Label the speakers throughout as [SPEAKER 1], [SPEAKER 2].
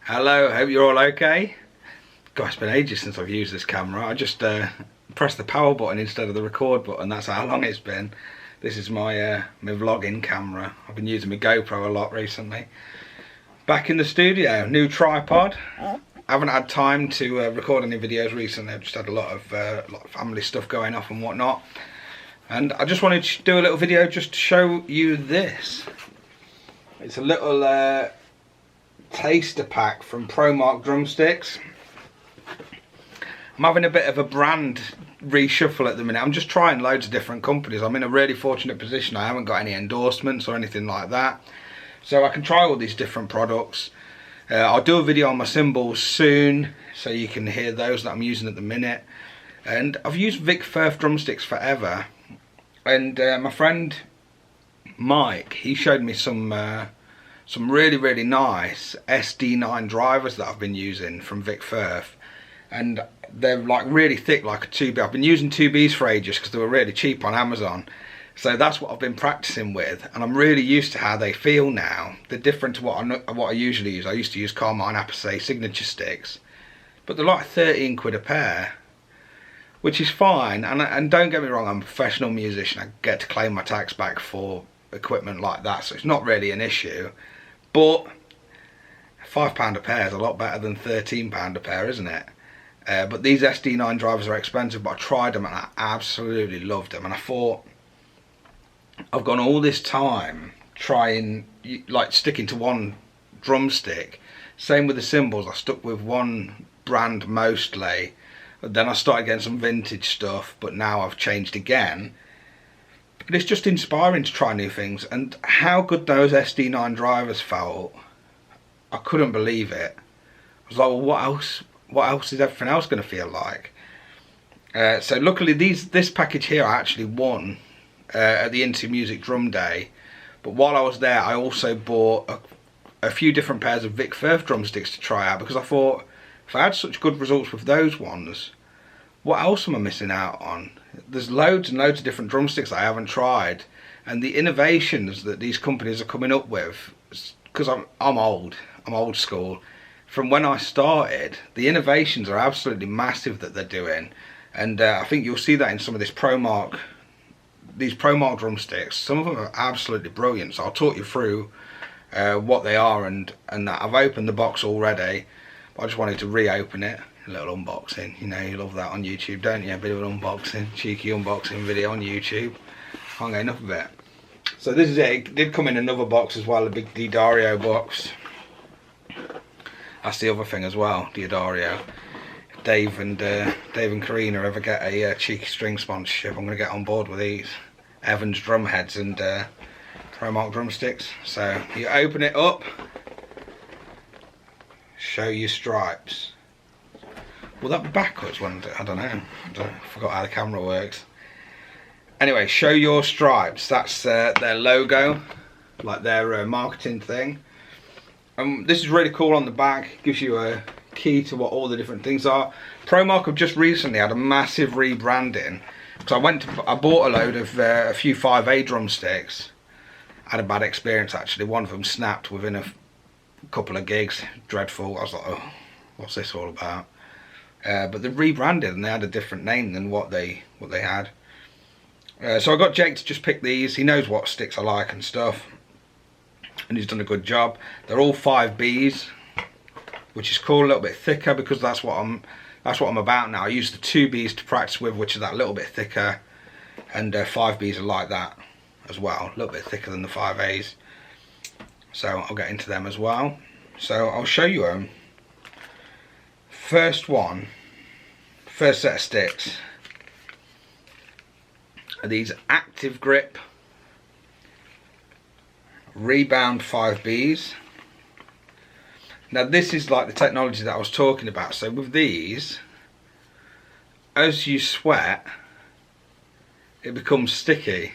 [SPEAKER 1] Hello, hope you're all okay. God, it's been ages since I've used this camera. I just pressed the power button instead of the record button. That's how long it's been. This is my my vlogging camera. I've been using my GoPro a lot recently. Back in the studio, new tripod. I haven't had time to record any videos recently. I've just had a lot of family stuff going off and whatnot. And I just wanted to do a little video just to show you this. It's a little taster pack from Promark drumsticks. I'm having a bit of a brand reshuffle at the minute. I'm just trying loads of different companies. I'm in a really fortunate position. I haven't got any endorsements or anything like that, so I can try all these different products. I'll do a video on my cymbals soon, so you can hear those that I'm using at the minute. And I've used Vic Firth drumsticks forever, and my friend Mike, he showed me some really nice SD9 drivers that I've been using from Vic Firth, and they're like really thick, like a 2B. I've been using 2Bs for ages because they were really cheap on Amazon, so that's what I've been practicing with, and I'm really used to how they feel now. They're different to what I usually use. I used to use Carmine Appice signature sticks, but they're like 13 quid a pair, which is fine. And don't get me wrong, I'm a professional musician. I get to claim my tax back for equipment like that, so it's not really an issue. But £5 a pair is a lot better than £13 a pair, isn't it? But these SD9 drivers are expensive, but I tried them and I absolutely loved them. And I thought, I've gone all this time trying, like, sticking to one drumstick. Same with the cymbals, I stuck with one brand mostly. Then I started getting some vintage stuff, but now I've changed again. But it's just inspiring to try new things, and how good those SD9 drivers felt, I couldn't believe it. I was like, well, what else is everything else going to feel like? So luckily this package here I actually won at the Into Music Drum Day, but while I was there I also bought a few different pairs of Vic Firth drumsticks to try out, because I thought, if I had such good results with those ones, what else am I missing out on? There's loads and loads of different drumsticks that I haven't tried, and the innovations that these companies are coming up with, because I'm old school. From when I started, the innovations are absolutely massive that they're doing, and I think you'll see that in some of these Promark drumsticks. Some of them are absolutely brilliant, so I'll talk you through what they are and that. I've opened the box already, but I just wanted to reopen it. A little unboxing, you know, you love that on YouTube, don't you? A bit of an unboxing, cheeky unboxing video on YouTube. Can't get enough of it. So this is it. It did come in another box as well, a big D'Addario box. That's the other thing as well, D'Addario. If Dave and Karina ever get a cheeky string sponsorship, I'm going to get on board with these Evans drum heads and Promark drumsticks. So you open it up, show your stripes. Will that be backwards? I don't know. I forgot how the camera works. Anyway, show your stripes. That's their logo, like their marketing thing. This is really cool on the back. Gives you a key to what all the different things are. Promark have just recently had a massive rebranding, because I bought a load of a few 5A drumsticks. I had a bad experience actually. One of them snapped within a couple of gigs. Dreadful. I was like, oh, what's this all about? But they rebranded and they had a different name than what they had. So I got Jake to just pick these. He knows what sticks I like and stuff, and he's done a good job. They're all 5Bs, which is cool. A little bit thicker, because that's what I'm about now. I use the 2Bs to practice with, which is that little bit thicker, and 5Bs are like that as well, a little bit thicker than the 5As. So I'll get into them as well. So I'll show you them. First set of sticks are these Active Grip Rebound 5Bs. Now this is like the technology that I was talking about. So with these, as you sweat, it becomes sticky.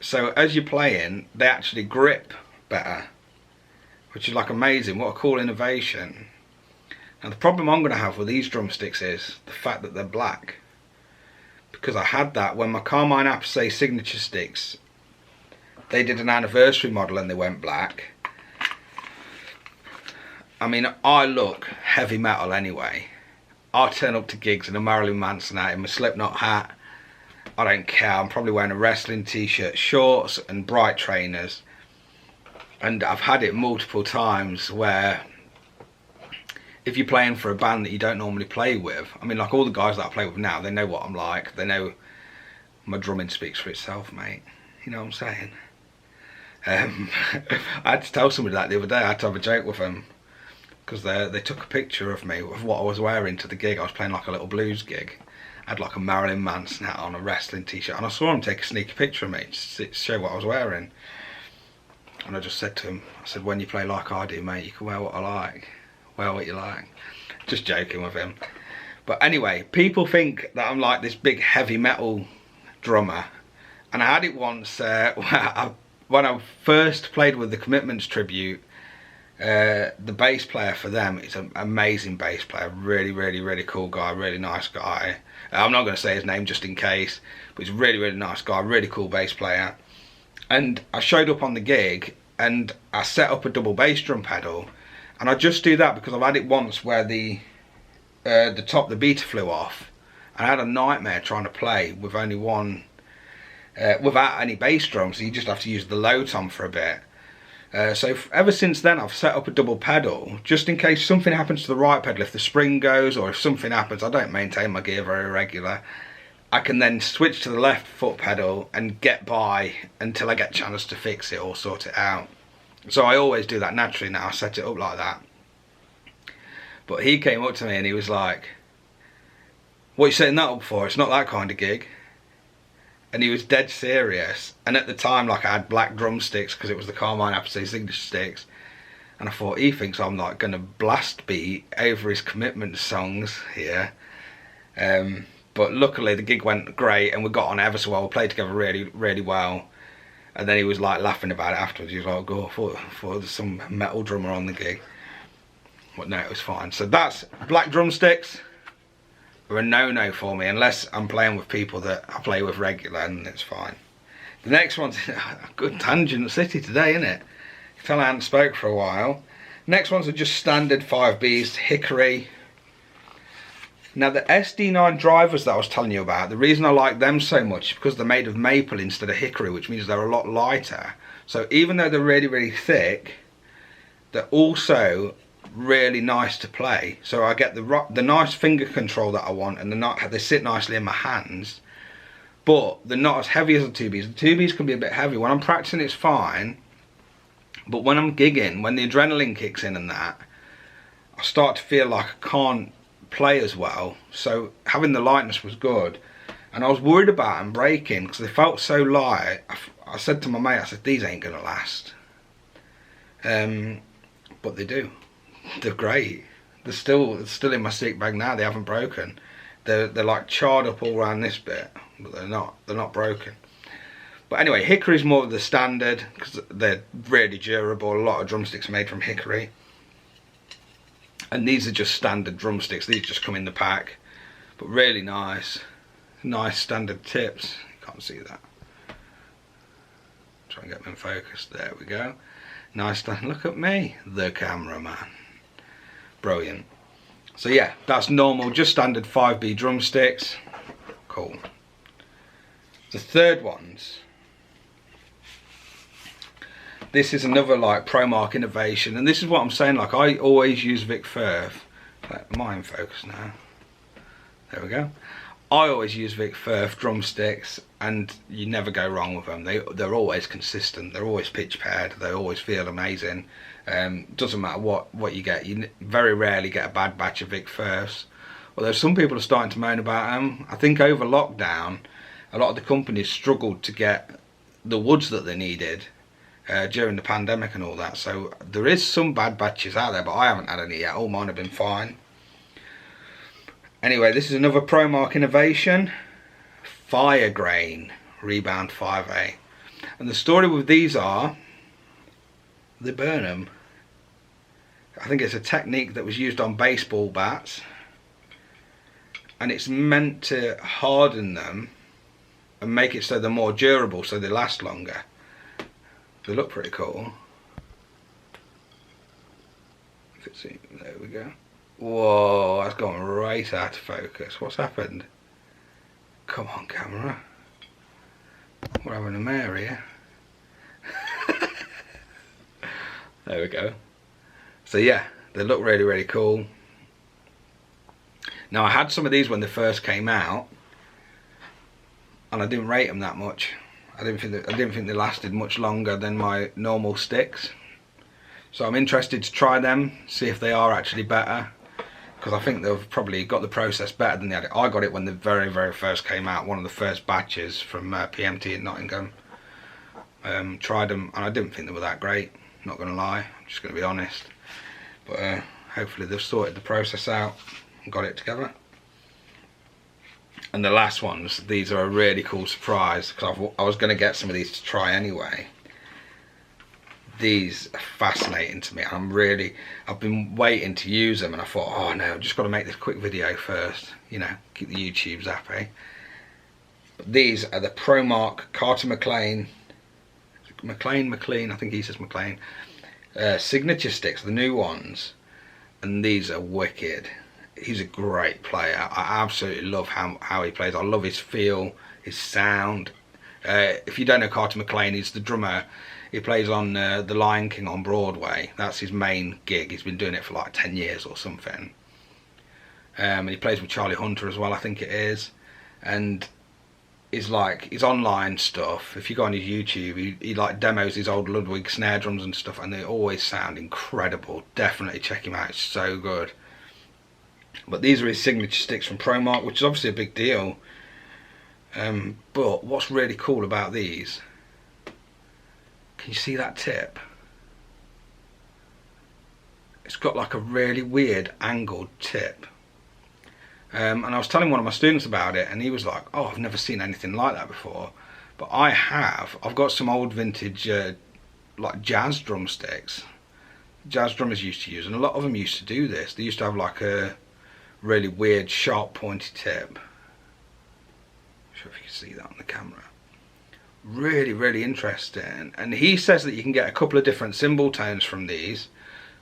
[SPEAKER 1] So as you're playing, they actually grip better, which is like amazing. What a cool innovation. Now the problem I'm going to have with these drumsticks is the fact that they're black, because I had that when my Carmine Appice signature sticks, they did an anniversary model and they went black. I mean, I look heavy metal anyway. I turn up to gigs in a Marilyn Manson hat, in my Slipknot hat. I don't care. I'm probably wearing a wrestling t-shirt, shorts and bright trainers. And I've had it multiple times where if you're playing for a band that you don't normally play with, I mean, like all the guys that I play with now, they know what I'm like. They know my drumming speaks for itself, mate. You know what I'm saying? I had to tell somebody that the other day. I had to have a joke with them because they took a picture of me of what I was wearing to the gig. I was playing like a little blues gig. I had like a Marilyn Manson hat on, a wrestling t-shirt, and I saw him take a sneaky picture of me to show what I was wearing. And I just said to him, I said, when you play like I do, mate, you can wear what I like. Wear what you like. Just joking with him. But anyway, people think that I'm like this big heavy metal drummer. And I had it once when I first played with the Commitments tribute. The bass player for them is an amazing bass player. Really, really, really cool guy. Really nice guy. I'm not going to say his name just in case. But he's a really, really nice guy. Really cool bass player. And I showed up on the gig and I set up a double bass drum pedal, and I just do that because I've had it once where the beta flew off, and I had a nightmare trying to play with only one, without any bass drum, so you just have to use the low tom for a bit. So ever since then I've set up a double pedal just in case something happens to the right pedal. If the spring goes or if something happens, I don't maintain my gear very regular, I can then switch to the left foot pedal and get by until I get a chance to fix it or sort it out. So I always do that naturally now. I set it up like that. But he came up to me and he was like, what are you setting that up for? It's not that kind of gig. And he was dead serious. And at the time, like, I had black drumsticks because it was the Carmine Appice signature sticks. And I thought, he thinks I'm like going to blast beat over his Commitment songs here. But luckily the gig went great and we got on ever so well. We played together really, really well. And then he was like laughing about it afterwards. He was like, "Go, I thought there's some metal drummer on the gig." But no, it was fine. So that's black drumsticks are a no-no for me unless I'm playing with people that I play with regular, and it's fine. The next one's a good tangent city today, isn't it? You can tell I haven't spoke for a while. Next ones are just standard 5Bs, Hickory. Now the SD9 drivers that I was telling you about, the reason I like them so much is because they're made of maple instead of hickory, which means they're a lot lighter. So even though they're really, really thick, they're also really nice to play. So I get the nice finger control that I want, and they sit nicely in my hands, but they're not as heavy as the 2Bs. The 2Bs can be a bit heavy. When I'm practicing it's fine, but when I'm gigging, when the adrenaline kicks in and that, I start to feel like I can't play as well. So having the lightness was good, and I was worried about them breaking because they felt so light. I said to my mate, I said, these ain't gonna last. But they do. They're great. They're still in my stick bag now. They haven't broken. They're like charred up all around this bit, but they're not broken. But anyway, hickory's more of the standard because they're really durable. A lot of drumsticks are made from hickory. And these are just standard drumsticks. These just come in the pack. But really nice. Nice standard tips. You can't see that. Try and get them in focus. There we go. Nice stand. Look at me, the cameraman. Brilliant. So yeah, that's normal, just standard 5B drumsticks. Cool. The third ones. This is another like Promark innovation, and this is what I'm saying, like I always use Vic Firth. Am I in focus now? There we go. I always use Vic Firth drumsticks, and you never go wrong with them. They're always consistent, they're always pitch paired, they always feel amazing. Doesn't matter what you get, you very rarely get a bad batch of Vic Firths. Although some people are starting to moan about them. I think over lockdown, a lot of the companies struggled to get the woods that they needed during the pandemic and all that. So there is some bad batches out there, but I haven't had any yet. All mine have been fine. Anyway, this is another Promark innovation. Fire Grain Rebound 5A. And the story with these are, they burn them. I think it's a technique that was used on baseball bats. And it's meant to harden them and make it so they're more durable, so they last longer. They look pretty cool. If it's, there we go. Whoa, that's gone right out of focus. What's happened? Come on, camera. We're having a mare here. There we go. So yeah, they look really, really cool. Now I had some of these when they first came out, and I didn't rate them that much. I didn't think they lasted much longer than my normal sticks. So I'm interested to try them, see if they are actually better, because I think they've probably got the process better than they had it. I got it when they very, very first came out, one of the first batches from PMT in Nottingham. Tried them, and I didn't think they were that great, not going to lie, I'm just going to be honest. But hopefully they've sorted the process out and got it together. And the last ones, these are a really cool surprise, because I was going to get some of these to try anyway. These are fascinating to me. I've been waiting to use them, and I thought, oh no, I've just got to make this quick video first, you know, keep the YouTubes happy. But these are the Promark Carter McLean, I think he says McLean, signature sticks, the new ones, and these are wicked. He's a great player. I absolutely love how he plays. I love his feel, his sound. If you don't know Carter McLean, he's the drummer. He plays on The Lion King on Broadway. That's his main gig. He's been doing it for like 10 years or something. And he plays with Charlie Hunter as well, I think it is. And his online stuff, if you go on his YouTube, he like demos his old Ludwig snare drums and stuff, and they always sound incredible. Definitely check him out, it's so good. But these are his signature sticks from Promark, which is obviously a big deal. But what's really cool about these, can you see that tip? It's got like a really weird angled tip. And I was telling one of my students about it, and he was like, oh, I've never seen anything like that before. But I have. I've got some old vintage like jazz drumsticks. Jazz drummers used to use, and a lot of them used to do this. They used to have like a really weird sharp pointy tip. I'm sure if you can see that on the camera. Really, really interesting. And he says that you can get a couple of different cymbal tones from these,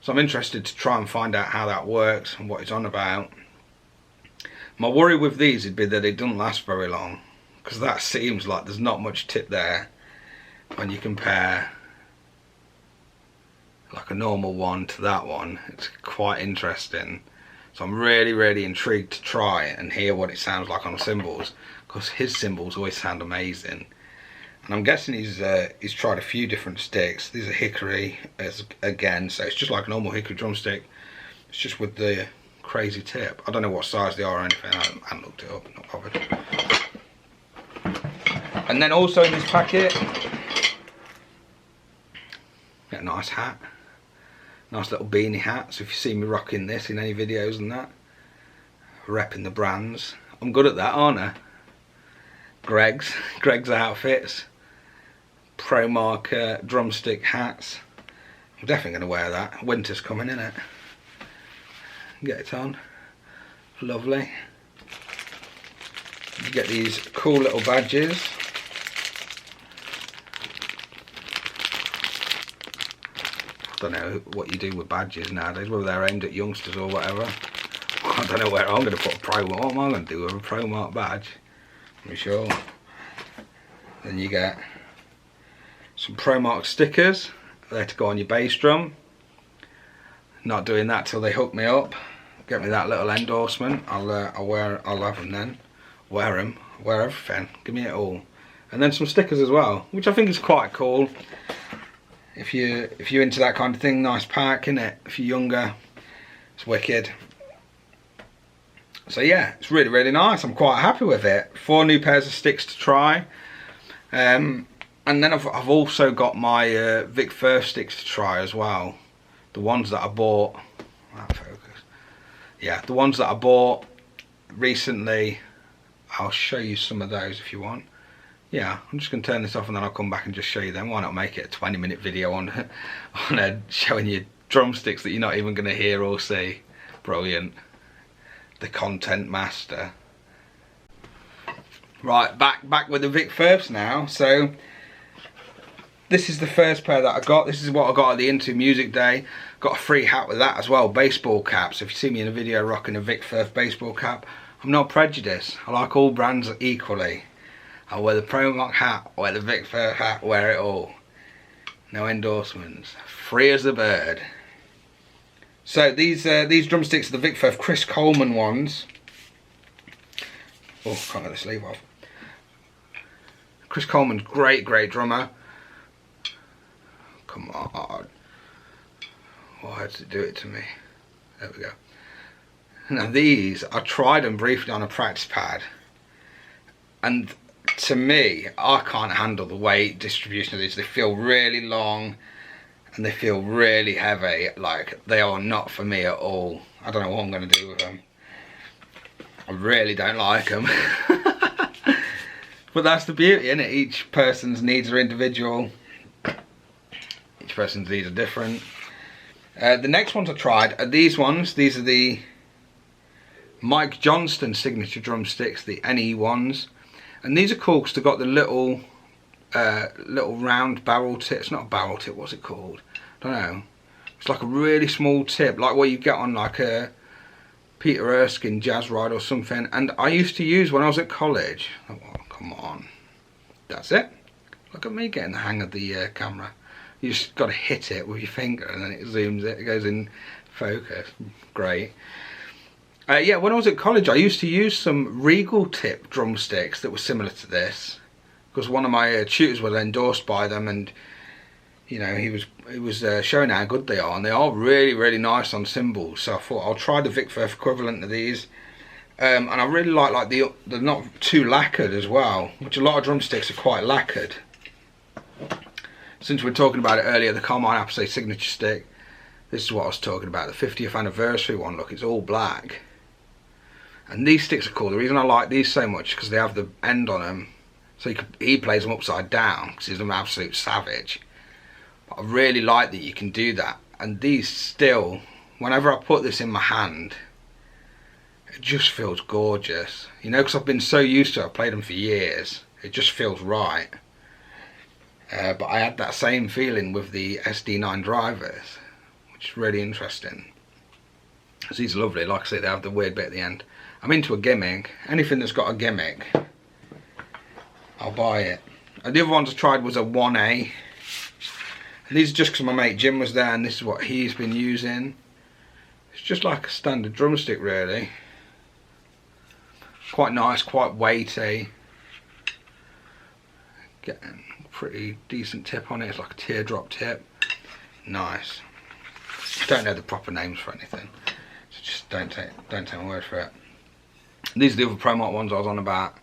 [SPEAKER 1] so I'm interested to try and find out how that works and what it's on about. My worry with these would be that it doesn't last very long, because that seems like there's not much tip there when you compare like a normal one to that one. It's quite interesting. So I'm really, really intrigued to try it and hear what it sounds like on cymbals, because his cymbals always sound amazing. And I'm guessing he's tried a few different sticks. These are hickory again, so it's just like a normal hickory drumstick. It's just with the crazy tip. I don't know what size they are or anything. I haven't looked it up, not bothered. And then also in this packet, get a nice hat. Nice little beanie hat. So if you see me rocking this in any videos and that, repping the brands. I'm good at that, aren't I? Greg's outfits. Promark drumstick hats. I'm definitely going to wear that. Winter's coming, isn't it? Get it on. Lovely. You get these cool little badges. I don't know what you do with badges nowadays, whether they're aimed at youngsters or whatever. I don't know where I'm going to put a Promark. What am I going to do with a Promark badge? I'm sure. Then you get some Promark stickers. They're to go on your bass drum. Not doing that till they hook me up. Get me that little endorsement. I'll have them then. Wear everything. Give me it all. And then some stickers as well, which I think is quite cool. If you're into that kind of thing, nice pack, innit? If you're younger, it's wicked. So yeah, it's really, really nice. I'm quite happy with it. 4 new pairs of sticks to try. And then I've also got my Vic Firth sticks to try as well. The ones that I bought. Yeah, the ones that I bought recently. I'll show you some of those if you want. Yeah, I'm just going to turn this off and then I'll come back and just show you them. Why not make it a 20-minute video on showing you drumsticks that you're not even going to hear or see. Brilliant. The content master. Right, back with the Vic Firths now. So this is the first pair that I got. This is what I got at the Into Music Day. Got a free hat with that as well, baseball caps. If you see me in a video rocking a Vic Firth baseball cap, I'm not prejudiced. I like all brands equally. I wear the Promark hat, I wear the Vic Firth hat, wear it all. No endorsements. Free as a bird. So these drumsticks are the Vic Firth Chris Coleman ones. Oh, can't get the sleeve off. Chris Coleman's great drummer. Come on. Why had to do it to me? There we go. Now these, I tried them briefly on a practice pad. And to me, I can't handle the weight distribution of these. They feel really long and they feel really heavy. Like, they are not for me at all. I don't know what I'm going to do with them. I really don't like them. But that's the beauty, isn't it? Each person's needs are individual. Each person's needs are different. The next ones I tried are these ones. These are the Mike Johnston signature drumsticks, the NE ones. And these are cool because they've got the little round barrel tip. It's not a barrel tip, what's it called? I don't know. It's like a really small tip, like what you get on like a Peter Erskine jazz ride or something. And I used to use when I was at college. Oh, come on. That's it. Look at me getting the hang of the camera. You just got to hit it with your finger and then it zooms it. It goes in focus. Great. Yeah, when I was at college, I used to use some Regal tip drumsticks that were similar to this, because one of my tutors was endorsed by them, and you know he was showing how good they are, and they are really nice on cymbals. So I thought I'll try the Vic Firth equivalent of these, and I really like they're not too lacquered as well, which a lot of drumsticks are quite lacquered. Since we were talking about it earlier, the Carmine Appice signature stick, this is what I was talking about, the 50th anniversary one. Look, it's all black. And these sticks are cool. The reason I like these so much is because they have the end on them, so he plays them upside down because he's an absolute savage. But I really like that you can do that. And these still, whenever I put this in my hand, it just feels gorgeous. You know, because I've been so used to it, I've played them for years. It just feels right. But I had that same feeling with the SD9 drivers, which is really interesting. Because these are lovely. Like I say, they have the weird bit at the end. I'm into a gimmick. Anything that's got a gimmick, I'll buy it. And the other ones I tried was a 1A. And these are just because my mate Jim was there and this is what he's been using. It's just like a standard drumstick really. Quite nice, quite weighty. Getting a pretty decent tip on it. It's like a teardrop tip. Nice. I don't know the proper names for anything, so just don't take my word for it. These are the other Promark ones I was on about.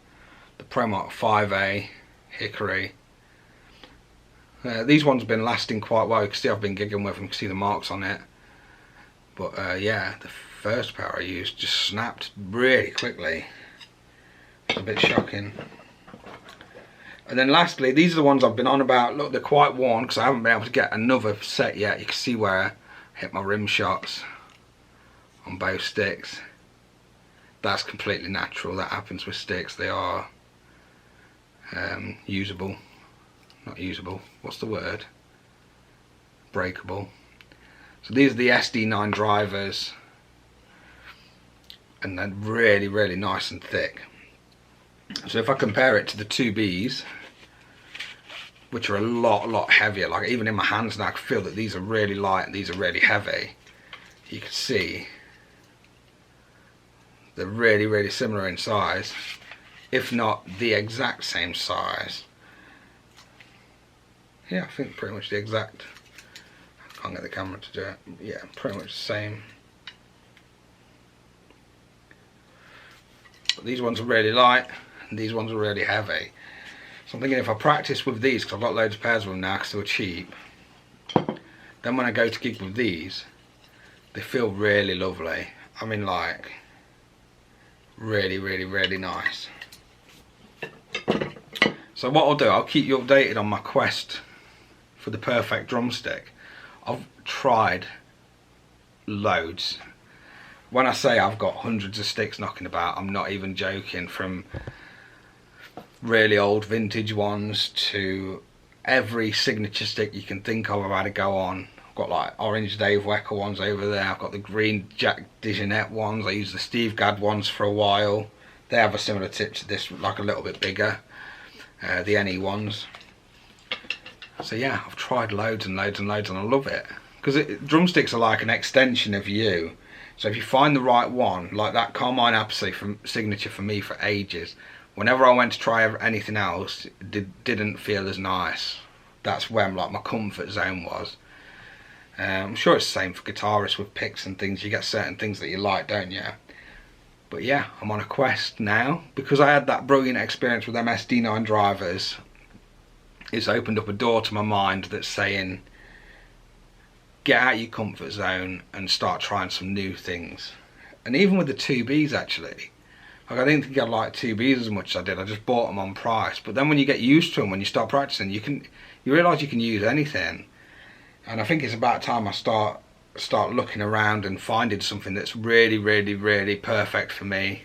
[SPEAKER 1] The Promark 5A Hickory. These ones have been lasting quite well. You can see I've been gigging with them. You can see the marks on it. But yeah, the first pair I used just snapped really quickly. It's a bit shocking. And then lastly, these are the ones I've been on about. Look, they're quite worn because I haven't been able to get another set yet. You can see where I hit my rim shots on both sticks. That's completely natural. That happens with sticks. They are usable. Not usable. What's the word? Breakable. So these are the SD9 drivers. And they're really nice and thick. So if I compare it to the 2Bs, which are a lot heavier, like even in my hands now I can feel that these are really light and these are really heavy. You can see they're really similar in size, if not the exact same size. Yeah, I think pretty much the exact. I can't get the camera to do it. Yeah, pretty much the same. But these ones are really light and these ones are really heavy. So I'm thinking if I practice with these, because I've got loads of pairs of them now because they were cheap, then when I go to gig with these, they feel really lovely. I mean, like, really nice. So what I'll do, I'll keep you updated on my quest for the perfect drumstick. I've tried loads. When I say I've got hundreds of sticks knocking about, I'm not even joking. From really old vintage ones to every signature stick you can think of I've had to go on. I've got like orange Dave Wecker ones over there. I've got the green Jack DeJohnette ones. I used the Steve Gadd ones for a while. They have a similar tip to this, like a little bit bigger. The NE ones. So yeah, I've tried loads and loads and loads, and I love it. Because drumsticks are like an extension of you. So if you find the right one, like that Carmine Apsley signature for me for ages, whenever I went to try anything else, it didn't feel as nice. That's when like my comfort zone was. I'm sure it's the same for guitarists with picks and things. You get certain things that you like, don't you? But yeah, I'm on a quest now. Because I had that brilliant experience with them SD9 drivers, it's opened up a door to my mind that's saying, get out of your comfort zone and start trying some new things. And even with the 2Bs actually, like I didn't think I'd like 2Bs as much as I did. I just bought them on price. But then when you get used to them, when you start practicing, you realise you can use anything. And I think it's about time I start looking around and finding something that's really, really, really perfect for me.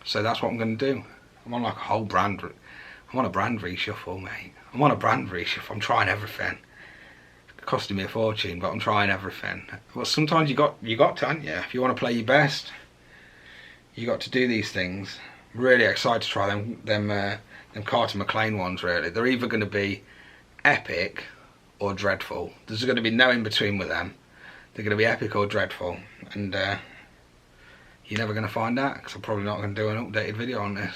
[SPEAKER 1] So that's what I'm going to do. I'm on like a whole brand. I'm on a brand reshuffle, mate. I'm on a brand reshuffle. I'm trying everything. It's costing me a fortune, but I'm trying everything. Well, sometimes you got to, haven't you? If you want to play your best, you got to do these things. I'm really excited to try them Carter McLean ones. Really, they're either going to be epic or dreadful. There's going to be no in between with them. They're going to be epic or dreadful, and you're never going to find out, because I'm probably not going to do an updated video on this.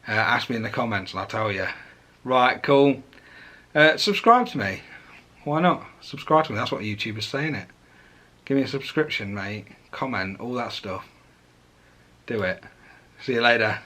[SPEAKER 1] Ask me in the comments and I'll tell you. Right, cool. Subscribe to me. Why not? Subscribe to me. That's what YouTube is saying it. Give me a subscription, mate. Comment, all that stuff. Do it. See you later.